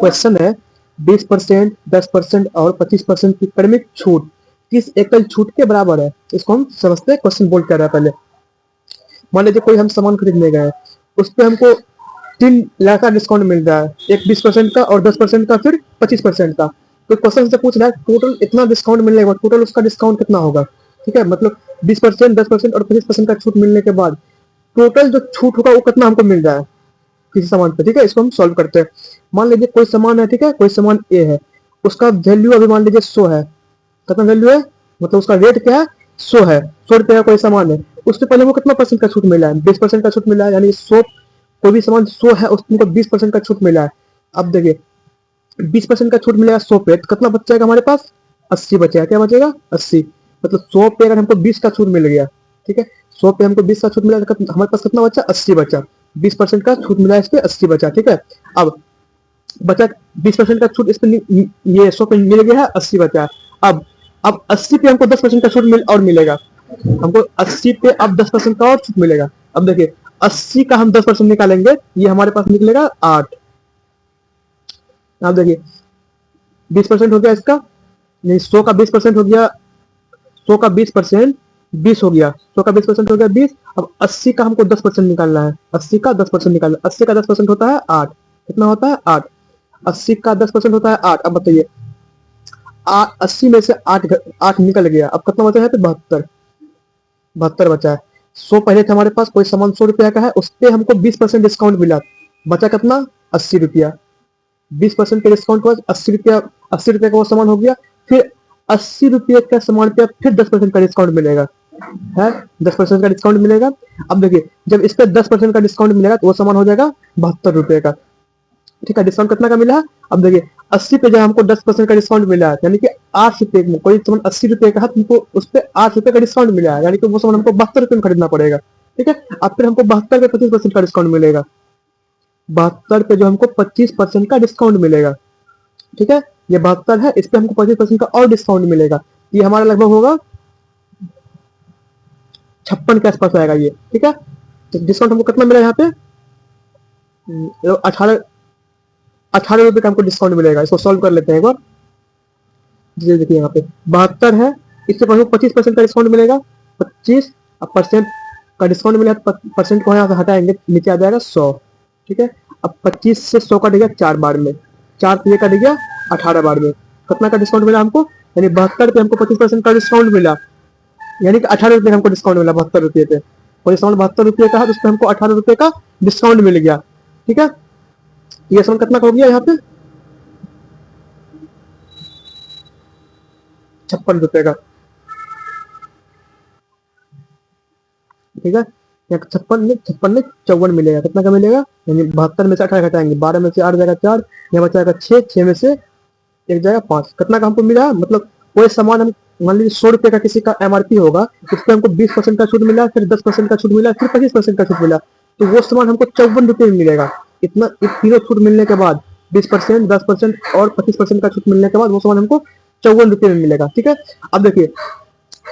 Question है 20%, 10% और 25% की क्रमिक छूट किस एकल छूट के बराबर है। इसको हम समझते हैं, क्वेश्चन बोल कर रहा है पहले। मान लीजिए कोई हम सामान खरीदने गए, उस पर हमको 3 लाख का डिस्काउंट मिल रहा है, एक 20% का और 10% का, फिर 25% का। तो क्वेश्चन से पूछ रहा है टोटल इतना डिस्काउंट मिलने के बाद टोटल उसका डिस्काउंट कितना होगा। ठीक है, मतलब 20%, 10% और 25% का छूट मिलने के बाद टोटल जो छूट होगा वो कितना हमको मिल रहा है किसी सामान पे। ठीक है, इसको हम सॉल्व करते हैं। मान लीजिए कोई सामान है, ठीक है, कोई सामान ए है, उसका वैल्यू अभी मान लीजिए 100 है। कितना वैल्यू है, मतलब उसका रेट क्या है, 100 है। 100 रुपये का कोई सामान है, उससे पहले वो कितना परसेंट का छूट मिला है, 20% का छूट मिला है। यानी 100, कोई भी सामान 100 है उसको 20% का छूट मिला है। अब देखिए 20% का छूट मिलेगा 100 पे, तो कितना बच जाएगा हमारे पास, 80 बचेगा। क्या बचेगा, 80। मतलब 100 पे अगर हमको 20 का छूट मिल गया, ठीक है, 100 पे हमको 20 का छूट मिला तो हमारे पास कितना बचा, 80 बचा। 20% का छूट मिला इस पे, 80 बचा। ठीक है, अब बचा 20% का छूट इस पे, ये 100 पे मिल गया है, 80 बचा। अब 80 पे हमको 10% का छूट और मिलेगा। हमको 80 पे अब 10% का और छूट मिलेगा। अब देखिए 80 का हम 10% निकालेंगे, ये हमारे पास निकलेगा 8। अब देखिए 20% हो गया इसका, नहीं 100 का 20% हो गया, 100 का 20% 20 हो गया, 100 का 20% हो गया 20। अब 80 का हमको 10% निकालना है, 80 का 10% निकालना है। 80 का 10% होता है 8। कितना होता है, 8। 80 का 10% होता है 8। अब बताइए 80 में से 8 निकल गया, अब कितना बचा है, तो 72। 72 बचा है। 100 पहले थे हमारे पास, कोई सामान 100 रुपया का है, उस पर हमको 20% डिस्काउंट मिला, बचा कितना, 80 रुपया। 20% के डिस्काउंट के बाद 80 रुपया, 80 रुपये का वो सामान हो गया। फिर 80 रुपये का सामान पे फिर 10% का डिस्काउंट मिलेगा, है 10% का डिस्काउंट मिलेगा। अब देखिए जब इस पर 10% का डिस्काउंट मिलेगा तो वो सामान हो जाएगा 72 रुपये का। ठीक है, डिस्काउंट कितना का मिला है, अब देखिए 80 पे जब हमको 10% का डिस्काउंट मिला है, यानी कि 8 रुपये में कोई सामान 80 रुपये का है, तुमको उस पर 8 रुपये का डिस्काउंट मिला है, यानी कि वो सामान हमको 72 रुपये में खरीदना पड़ेगा। ठीक है, अब फिर हमको 72 पे 25% का डिस्काउंट मिलेगा, 72 पे जो हमको 25% का डिस्काउंट मिलेगा। ठीक है, ये 72 है, इस पे हमको 25% का और डिस्काउंट मिलेगा। ये हमारा लगभग होगा 56 के आसपास आएगा ये। ठीक है, तो डिस्काउंट हमको कितना मिला यहाँ पे, 18 रुपये का हमको डिस्काउंट मिलेगा। इसको सॉल्व कर लेते हैं एक बार। देखिए यहाँ पे 72 है, इससे हमको 25% का डिस्काउंट मिलेगा, 25 परसेंट का डिस्काउंट मिला, परसेंट को यहाँ से हटाएंगे, नीचे आ जाएगा 100। ठीक है, अब 25 से 100 कट गया 4 बार में, 4 से ये कट गया 18 बार में। कितना का डिस्काउंट मिला हमको, यानी 72 पे हमको 25% का डिस्काउंट मिला, यानी कि 18 रुपये हमको डिस्काउंट मिला 72 रुपये पे। और सामान 72 रुपये का है, तो उस पर हमको 18 रुपये का डिस्काउंट मिल गया। ठीक है, ये सामान कितना का हो गया यहाँ पे, 56 रुपये का। ठीक है, यहाँ 56 में 54 मिलेगा, कितना का मिलेगा, यानी 72 में से 18 घटाएंगे, 12 में से 8 जाएगा 4, यहाँ बचाएगा 6, 6 में से 1 जाएगा 5। कितना का हमको मिला, मतलब कोई सामान हम मान लीजिए 100 रुपये का किसी का एमआरपी होगा, उस पर हमको 20% का छूट मिला, फिर 10% का छूट मिला, फिर 25% का छूट मिला, तो वो सामान हमको 54 रुपये में मिलेगा। इतना तीनों छूट मिलने के बाद 20%, 10% और 25% का छूट मिलने के बाद वो सामान हमको 54 रुपये में मिलेगा। ठीक है, अब देखिए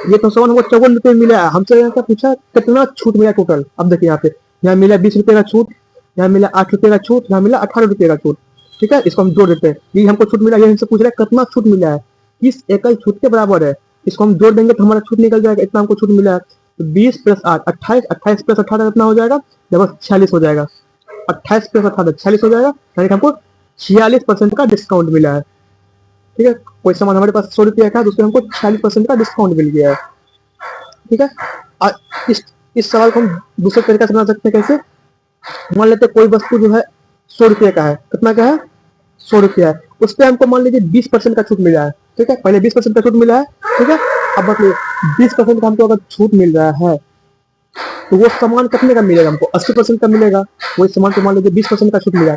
ये तो सामान हमको 54 रुपये में मिला है, हमसे यहाँ क्या पूछा, कितना छूट मिला टोटल। अब देखिए यहाँ पे, यहाँ मिला 20 रुपये का छूट, यहाँ मिला 8 रुपये का छूट, यहाँ मिला 18 रुपये का छूट। ठीक है, इसको हम जोड़ देते हैं, ये हमको छूट मिला, ये हमसे पूछ रहा है कितना छूट मिला है, किस एकल छूट के बराबर है। इसको हम जोड़ देंगे तो हमारा छूट निकल जाएगा, इतना हमको छूट मिला है। तो 20 प्लस 8 28, 28 प्लस 18 कितना हो जाएगा, लगभग 46 हो जाएगा। 28 प्लस 18 46 हो जाएगा, यानी कि हमको 46% का डिस्काउंट मिला है। ठीक है, कोई सामान हमारे पास 100 रुपये का है, तो उसमें हमको 46% का डिस्काउंट मिल गया है। ठीक है, इस इस सवाल को हम दूसरे तरीके से बना सकते हैं। कैसे, मान लेते हैं कोई वस्तु जो है 100 रुपये का है, कितना का है, 100 रुपया है, उस पर हमको मान लीजिए 20% का छूट मिला है। ठीक है, पहले 20% का छूट मिला है। ठीक है, अब मतलब 20% का हमको अगर छूट मिल रहा है, तो वो सामान कितने का मिलेगा, हमको 80% का मिलेगा। वही सामान को मान लीजिए 20% का छूट मिला,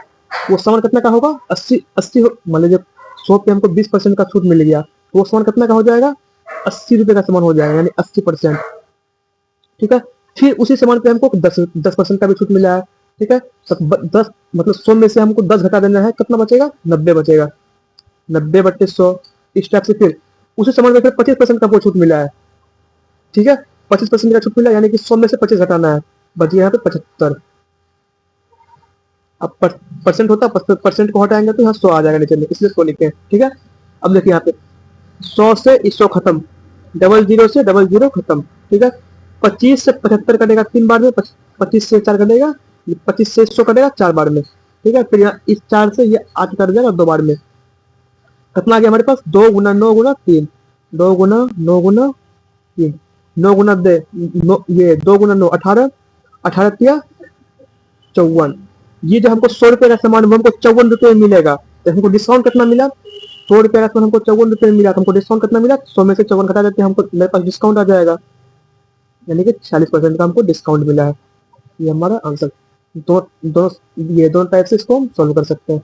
वो सामान कितने का होगा, 80 मान लीजिए 100 पे हमको 20% का छूट मिल गया, तो वो सामान कितने का हो जाएगा, 80 रुपये का सामान हो जाएगा, यानी 80%। ठीक है, फिर उसी सामान पे हमको 10% का भी छूट मिला है। ठीक है, तो 10 मतलब 100 में से हमको 10 घटा देना है, कितना बचेगा, 90 बचेगा, 90/100। इस टाइप से फिर उसी सामान में फिर 25% का वो छूट मिला है। ठीक है, 25% का छूट मिला, यानी कि 100 में से 25 घटाना है, बच गया यहाँ पे 75। अब परसेंट होता, परसेंट को हटाएंगे तो यहाँ 100 आ जाएगा नीचे में, इसलिए 100 लिखे हैं, ठीक है। अब देखिए यहाँ पे 100 से 100 खत्म, 00 से 00 खत्म, ठीक है। 25 से 75 कटेगा 3 बार में, 25 से 4 कटेगा, 25 से 100 कटेगा 4 बार में, ठीक है। फिर यहाँ इस 4 से ये 8 कट जाएगा 2 बार में। कितना आ गया हमारे पास, 2 गुना 9 गुना 3, 2 गुना 9 गुना 3, 9 गुना दे ये 2 गुना 9 18, 18 तिया 54। ये जो हमको 100 रुपए का सामान हमको 54 रुपए में मिलेगा, तो हमको डिस्काउंट कितना मिला, 100 रुपए का सामान हमको 54 रुपए में मिला, तो हमको डिस्काउंट कितना मिला, 100 में से 54 घटा देते हैं, हमको मेरे पास डिस्काउंट आ जाएगा, यानी कि 46% का हमको डिस्काउंट मिला है। ये हमारा आंसर। दो दो ये दोनों टाइप से इसको हम सॉल्व कर सकते हैं।